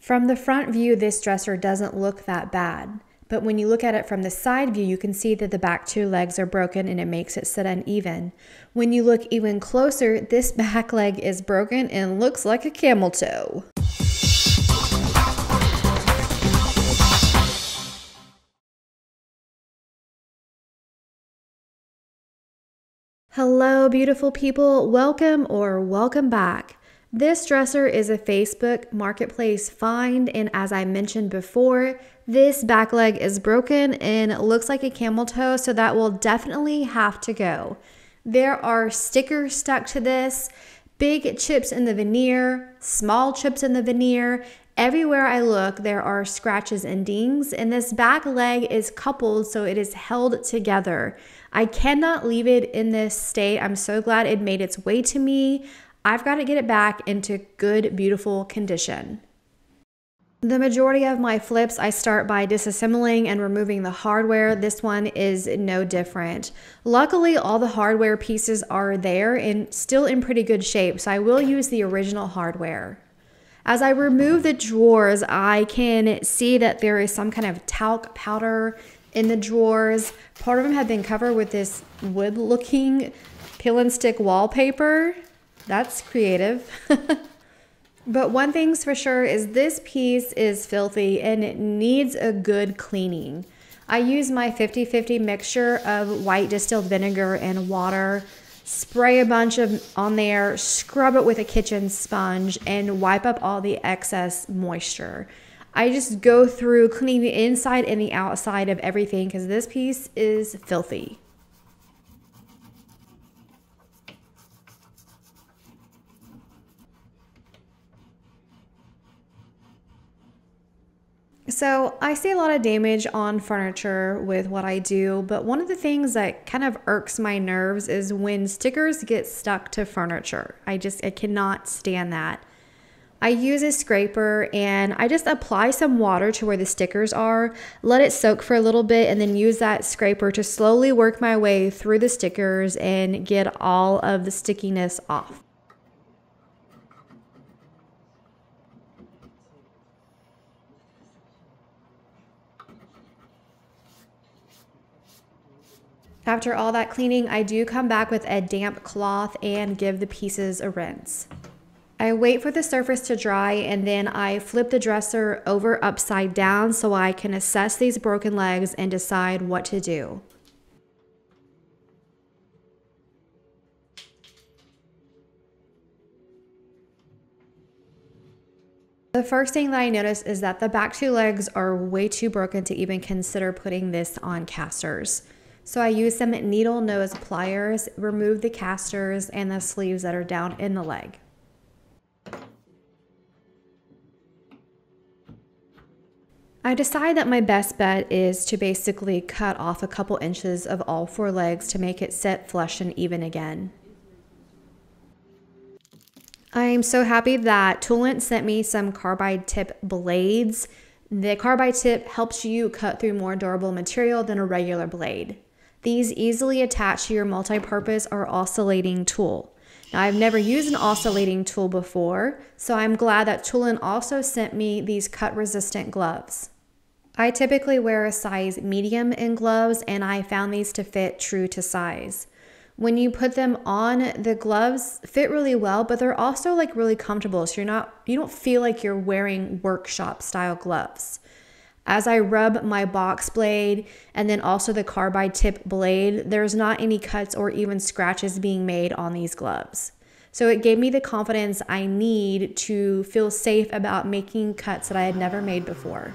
From the front view, this dresser doesn't look that bad. But when you look at it from the side view, you can see that the back two legs are broken and it makes it sit uneven. When you look even closer, this back leg is broken and looks like a camel toe. Hello, beautiful people. Welcome or welcome back. This dresser is a Facebook Marketplace find, and as I mentioned before, this back leg is broken and looks like a camel toe, so that will definitely have to go. There are stickers stuck to this, big chips in the veneer, small chips in the veneer. Everywhere I look, there are scratches and dings, and this back leg is coupled so it is held together. I cannot leave it in this state. I'm so glad it made its way to me. I've got to get it back into good, beautiful condition. The majority of my flips, I start by disassembling and removing the hardware. This one is no different. Luckily, all the hardware pieces are there and still in pretty good shape, so I will use the original hardware. As I remove the drawers, I can see that there is some kind of talc powder in the drawers. Part of them have been covered with this wood-looking peel and stick wallpaper. That's creative. But one thing's for sure is this piece is filthy and it needs a good cleaning. I use my 50-50 mixture of white distilled vinegar and water, spray a bunch on there, scrub it with a kitchen sponge, and wipe up all the excess moisture. I just go through cleaning the inside and the outside of everything because this piece is filthy. So I see a lot of damage on furniture with what I do, but one of the things that kind of irks my nerves is when stickers get stuck to furniture. I cannot stand that. I use a scraper and I just apply some water to where the stickers are, let it soak for a little bit, and then use that scraper to slowly work my way through the stickers and get all of the stickiness off. After all that cleaning, I do come back with a damp cloth and give the pieces a rinse. I wait for the surface to dry and then I flip the dresser over upside down so I can assess these broken legs and decide what to do. The first thing that I notice is that the back two legs are way too broken to even consider putting this on casters. So I use some needle nose pliers, remove the casters and the sleeves that are down in the leg. I decide that my best bet is to basically cut off a couple inches of all four legs to make it sit flush and even again. I'm so happy that Toolant sent me some carbide tip blades. The carbide tip helps you cut through more durable material than a regular blade. These easily attach to your multi-purpose or oscillating tool. Now, I've never used an oscillating tool before, so I'm glad that Toolant also sent me these cut-resistant gloves. I typically wear a size medium in gloves, and I found these to fit true to size. When you put them on, the gloves fit really well, but they're also like really comfortable, so you don't feel like you're wearing workshop style gloves. As I rub my box blade and then also the carbide tip blade, there's not any cuts or even scratches being made on these gloves. So it gave me the confidence I need to feel safe about making cuts that I had never made before.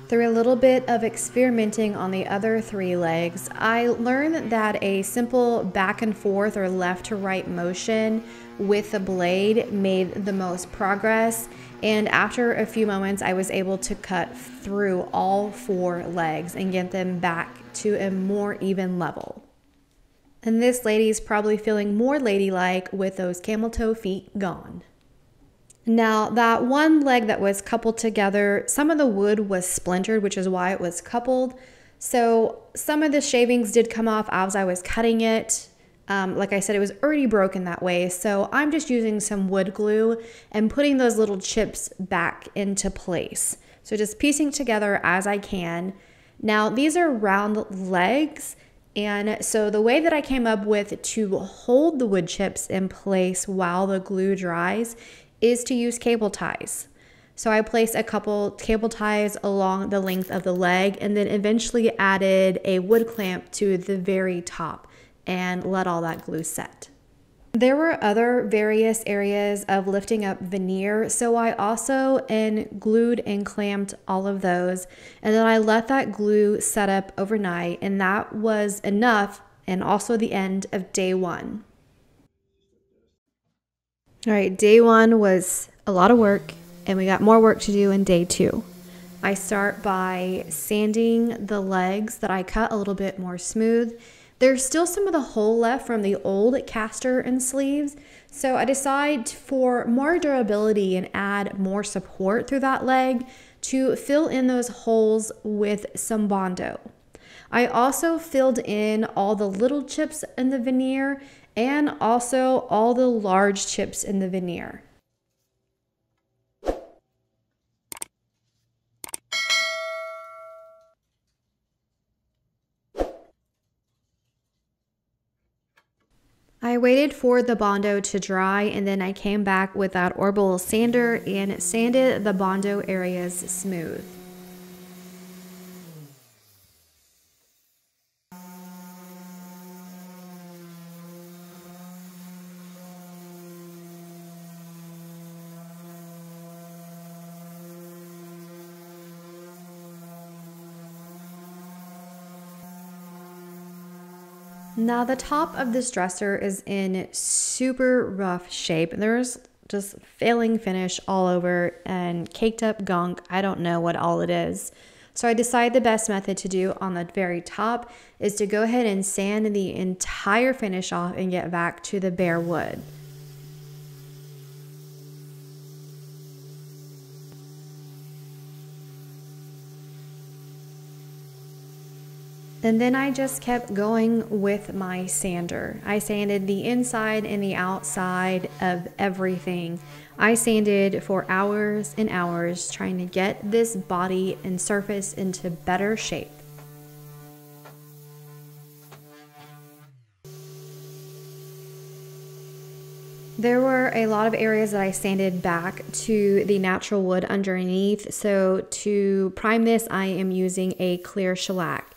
Through a little bit of experimenting on the other three legs, I learned that a simple back and forth or left to right motion with the blade made the most progress. And after a few moments, I was able to cut through all four legs and get them back to a more even level. And this lady's probably feeling more ladylike with those camel toe feet gone. Now, that one leg that was coupled together, some of the wood was splintered, which is why it was coupled. So some of the shavings did come off as I was cutting it. Like I said, it was already broken that way. So I'm just using some wood glue and putting those little chips back into place. So just piecing together as I can. Now these are round legs. And so the way that I came up with to hold the wood chips in place while the glue dries is to use cable ties. So I placed a couple cable ties along the length of the leg and then eventually added a wood clamp to the very top and let all that glue set. There were other various areas of lifting up veneer, so I also glued and clamped all of those, and then I let that glue set up overnight, and that was enough, and also the end of day one. All right, day one was a lot of work, and we got more work to do in day two. I start by sanding the legs that I cut a little bit more smooth. There's still some of the hole left from the old caster and sleeves, so I decide for more durability and add more support through that leg to fill in those holes with some Bondo. I also filled in all the little chips in the veneer and also all the large chips in the veneer. I waited for the Bondo to dry and then I came back with that orbital sander and sanded the Bondo areas smooth. Now the top of this dresser is in super rough shape. There's just failing finish all over and caked up gunk. I don't know what all it is. So I decided the best method to do on the very top is to go ahead and sand the entire finish off and get back to the bare wood. And then I just kept going with my sander. I sanded the inside and the outside of everything. I sanded for hours and hours trying to get this body and surface into better shape. There were a lot of areas that I sanded back to the natural wood underneath. So to prime this, I am using a clear shellac.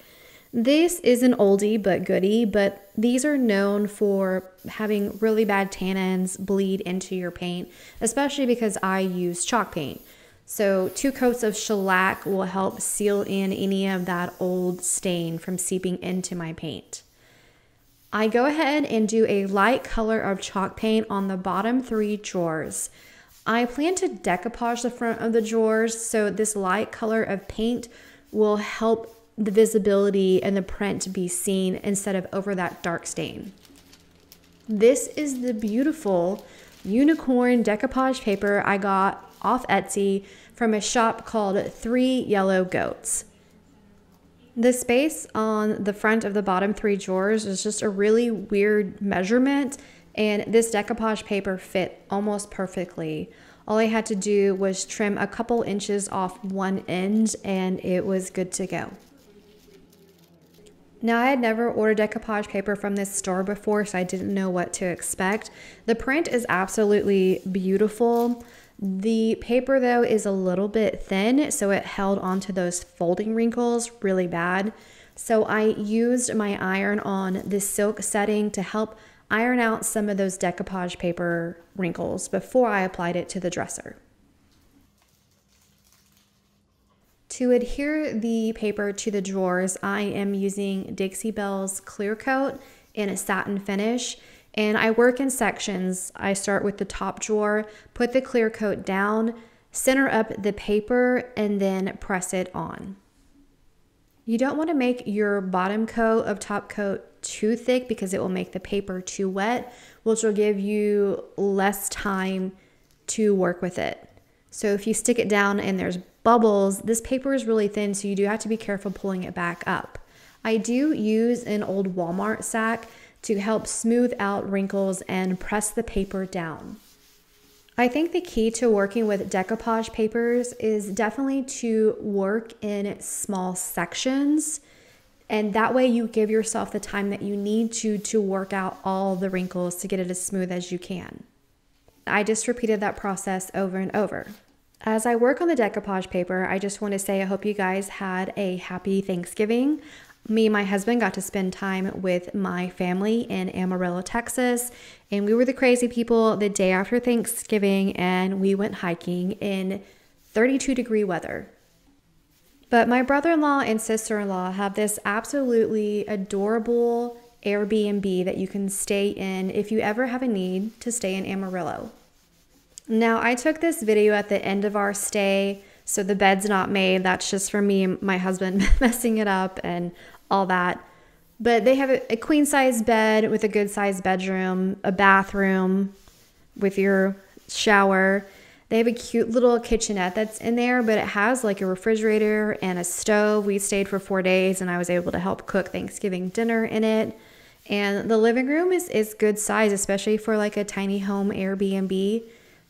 This is an oldie but goodie, but these are known for having really bad tannins bleed into your paint, especially because I use chalk paint. So 2 coats of shellac will help seal in any of that old stain from seeping into my paint. I go ahead and do a light color of chalk paint on the bottom 3 drawers. I plan to decoupage the front of the drawers, so this light color of paint will help the visibility and the print to be seen instead of over that dark stain. This is the beautiful unicorn decoupage paper I got off Etsy from a shop called 3 Yellow Goats. The space on the front of the bottom 3 drawers is just a really weird measurement, and this decoupage paper fit almost perfectly. All I had to do was trim a couple inches off one end and it was good to go. Now, I had never ordered decoupage paper from this store before, so I didn't know what to expect. The print is absolutely beautiful. The paper, though, is a little bit thin, so it held onto those folding wrinkles really bad. So I used my iron on this silk setting to help iron out some of those decoupage paper wrinkles before I applied it to the dresser. To adhere the paper to the drawers, I am using Dixie Belle's Clear Coat in a satin finish, and I work in sections. I start with the top drawer, put the clear coat down, center up the paper, and then press it on. You don't want to make your bottom coat of top coat too thick because it will make the paper too wet, which will give you less time to work with it. So if you stick it down and there's bubbles, this paper is really thin, so you do have to be careful pulling it back up. I do use an old Walmart sack to help smooth out wrinkles and press the paper down. I think the key to working with decoupage papers is definitely to work in small sections, and that way you give yourself the time that you need to work out all the wrinkles to get it as smooth as you can. I just repeated that process over and over. As I work on the decoupage paper, I just want to say I hope you guys had a happy Thanksgiving. Me and my husband got to spend time with my family in Amarillo, Texas, and we were the crazy people the day after Thanksgiving, and we went hiking in 32-degree weather. But my brother-in-law and sister-in-law have this absolutely adorable Airbnb that you can stay in if you ever have a need to stay in Amarillo. Now, I took this video at the end of our stay, so the bed's not made. That's just for me and my husband messing it up and all that. But they have a queen-size bed with a good-sized bedroom, a bathroom with your shower. They have a cute little kitchenette that's in there, but it has like a refrigerator and a stove. We stayed for 4 days, and I was able to help cook Thanksgiving dinner in it. And the living room is good size, especially for like a tiny home Airbnb.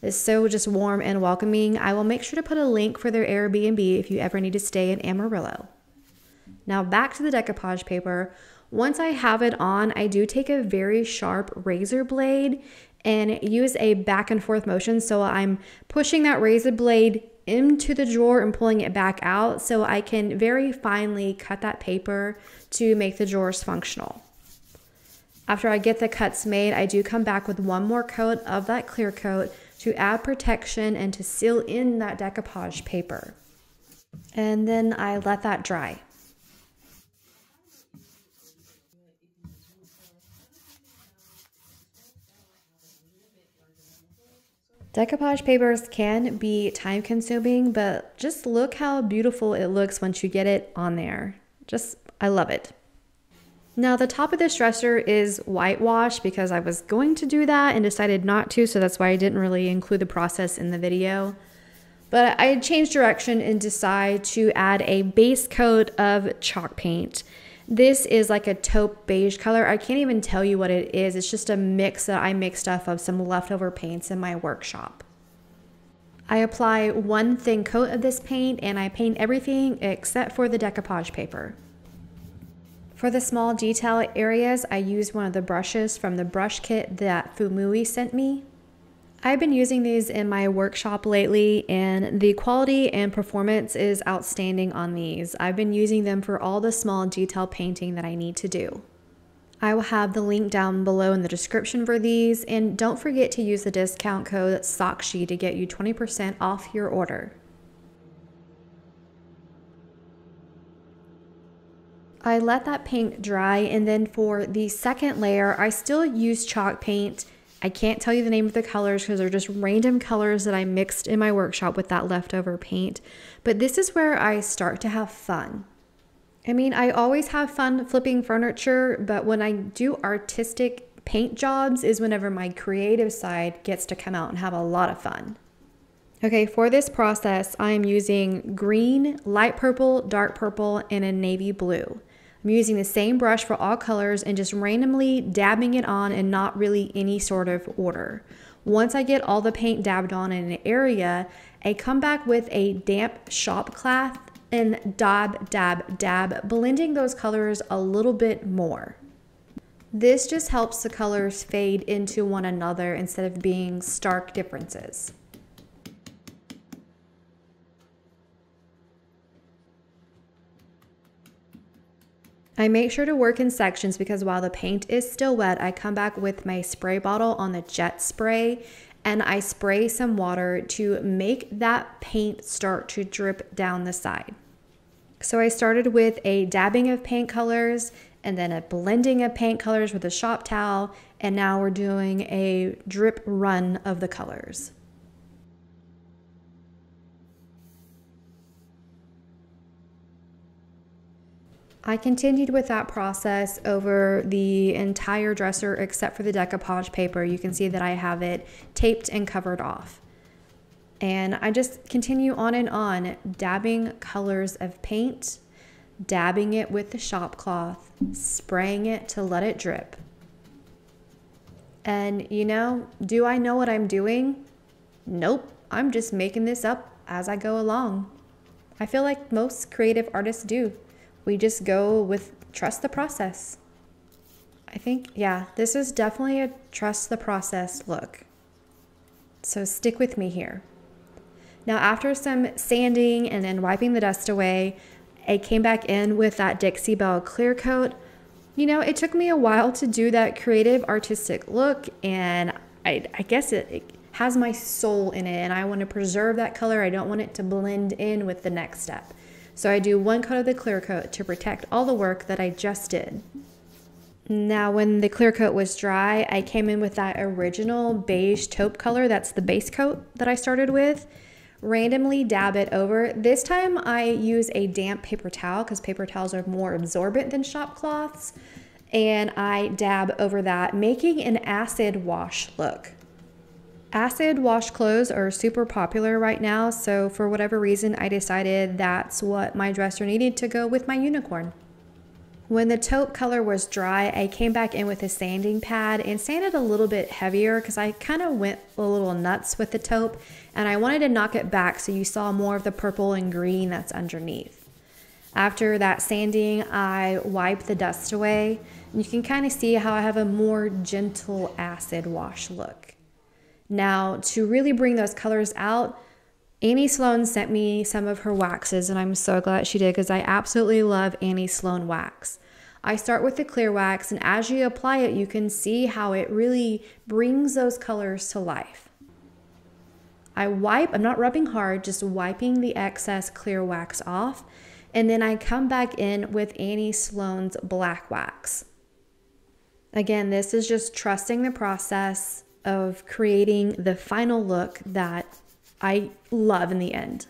It's so just warm and welcoming. I will make sure to put a link for their Airbnb if you ever need to stay in Amarillo. Now back to the decoupage paper. Once I have it on, I do take a very sharp razor blade and use a back and forth motion. So I'm pushing that razor blade into the drawer and pulling it back out so I can very finely cut that paper to make the drawers functional. After I get the cuts made, I do come back with one more coat of that clear coat to add protection and to seal in that decoupage paper. And then I let that dry. Decoupage papers can be time consuming, but just look how beautiful it looks once you get it on there. I love it. Now the top of this dresser is whitewashed because I was going to do that and decided not to, so that's why I didn't really include the process in the video. But I changed direction and decided to add a base coat of chalk paint. This is like a taupe beige color. I can't even tell you what it is. It's just a mix that I mixed up of some leftover paints in my workshop. I apply one thin coat of this paint and I paint everything except for the decoupage paper. For the small detail areas, I used one of the brushes from the brush kit that Fumui sent me. I've been using these in my workshop lately, and the quality and performance is outstanding on these. I've been using them for all the small detail painting that I need to do. I will have the link down below in the description for these, and don't forget to use the discount code SAKSHI to get you 20% off your order. I let that paint dry, and then for the second layer, I still use chalk paint. I can't tell you the name of the colors because they're just random colors that I mixed in my workshop with that leftover paint. But this is where I start to have fun. I mean, I always have fun flipping furniture, but when I do artistic paint jobs is whenever my creative side gets to come out and have a lot of fun. Okay, for this process, I'm using green, light purple, dark purple, and a navy blue. I'm using the same brush for all colors and just randomly dabbing it on and not really any sort of order. Once I get all the paint dabbed on in an area, I come back with a damp shop cloth and dab, dab, dab, blending those colors a little bit more. This just helps the colors fade into one another instead of being stark differences. I make sure to work in sections because while the paint is still wet, I come back with my spray bottle on the jet spray and I spray some water to make that paint start to drip down the side. So I started with a dabbing of paint colors and then a blending of paint colors with a shop towel, and now we're doing a drip run of the colors. I continued with that process over the entire dresser except for the decoupage paper. You can see that I have it taped and covered off. And I just continue on and on, dabbing colors of paint, dabbing it with the shop cloth, spraying it to let it drip. And you know, do I know what I'm doing? Nope, I'm just making this up as I go along. I feel like most creative artists do. We just go with trust the process. I think, yeah, this is definitely a trust the process look. So stick with me here. Now, after some sanding and then wiping the dust away, I came back in with that Dixie Belle clear coat. You know, it took me a while to do that creative artistic look, and I guess it has my soul in it, and I want to preserve that color. I don't want it to blend in with the next step. So I do one coat of the clear coat to protect all the work that I just did. Now, when the clear coat was dry, I came in with that original beige taupe color. That's the base coat that I started with. Randomly dab it over. This time I use a damp paper towel because paper towels are more absorbent than shop cloths. And I dab over that, making an acid wash look. Acid wash clothes are super popular right now, so for whatever reason, I decided that's what my dresser needed to go with my unicorn. When the taupe color was dry, I came back in with a sanding pad and sanded a little bit heavier because I kind of went a little nuts with the taupe and I wanted to knock it back so you saw more of the purple and green that's underneath. After that sanding, I wiped the dust away. And you can kind of see how I have a more gentle acid wash look. Now, to really bring those colors out, Annie Sloan sent me some of her waxes, and I'm so glad she did because I absolutely love Annie Sloan wax. I start with the clear wax, and as you apply it, you can see how it really brings those colors to life. I wipe, I'm not rubbing hard, just wiping the excess clear wax off, and then I come back in with Annie Sloan's black wax. Again, this is just trusting the process of creating the final look that I love in the end.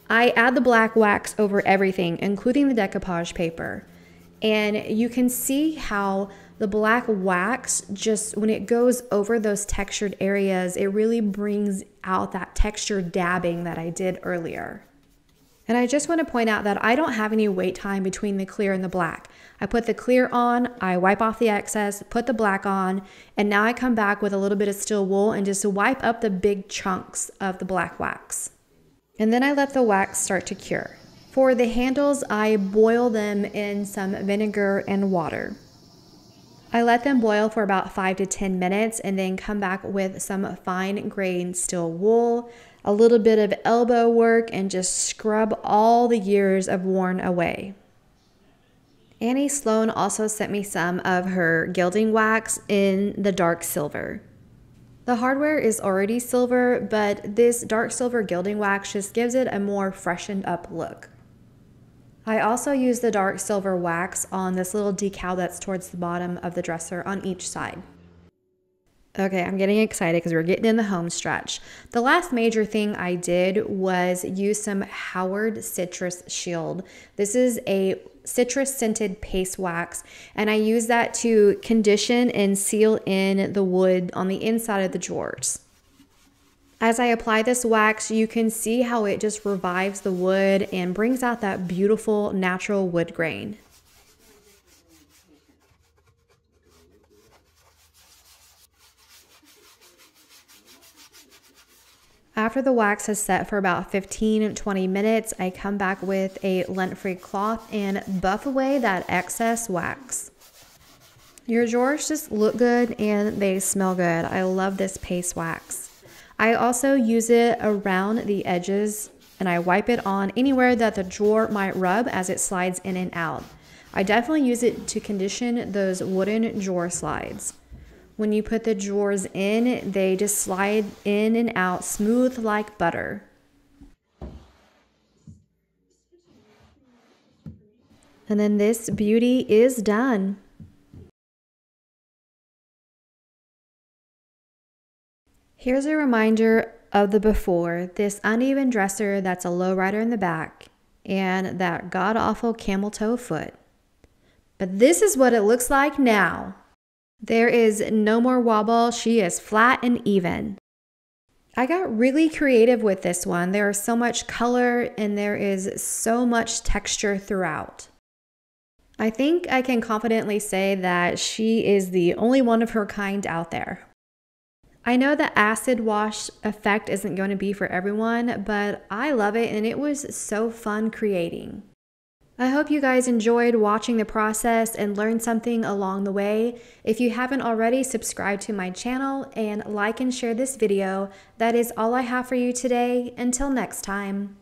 I add the black wax over everything, including the decoupage paper. And you can see how the black wax, just when it goes over those textured areas, it really brings out that texture dabbing that I did earlier. And I just want to point out that I don't have any wait time between the clear and the black. I put the clear on, I wipe off the excess, put the black on, and now I come back with a little bit of steel wool and just wipe up the big chunks of the black wax. And then I let the wax start to cure. For the handles, I boil them in some vinegar and water. I let them boil for about 5 to 10 minutes and then come back with some fine grained steel wool, a little bit of elbow work, and just scrub all the years of worn away. Annie Sloan also sent me some of her gilding wax in the dark silver. The hardware is already silver, but this dark silver gilding wax just gives it a more freshened up look. I also use the dark silver wax on this little decal that's towards the bottom of the dresser on each side. Okay, I'm getting excited because we're getting in the home stretch. The last major thing I did was use some Howard Citrus Shield. This is a citrus scented paste wax, and I use that to condition and seal in the wood on the inside of the drawers. As I apply this wax, you can see how it just revives the wood and brings out that beautiful natural wood grain. After the wax has set for about 15-20 minutes, I come back with a lint-free cloth and buff away that excess wax. Your drawers just look good and they smell good. I love this paste wax. I also use it around the edges and I wipe it on anywhere that the drawer might rub as it slides in and out. I definitely use it to condition those wooden drawer slides. When you put the drawers in, they just slide in and out smooth like butter. And then this beauty is done. Here's a reminder of the before, this uneven dresser that's a lowrider in the back, and that god-awful camel toe foot. But this is what it looks like now. There is no more wobble, she is flat and even. I got really creative with this one. There is so much color and there is so much texture throughout. I think I can confidently say that she is the only one of her kind out there. I know the acid wash effect isn't going to be for everyone, but I love it and it was so fun creating. I hope you guys enjoyed watching the process and learned something along the way. If you haven't already, subscribe to my channel and like and share this video. That is all I have for you today. Until next time.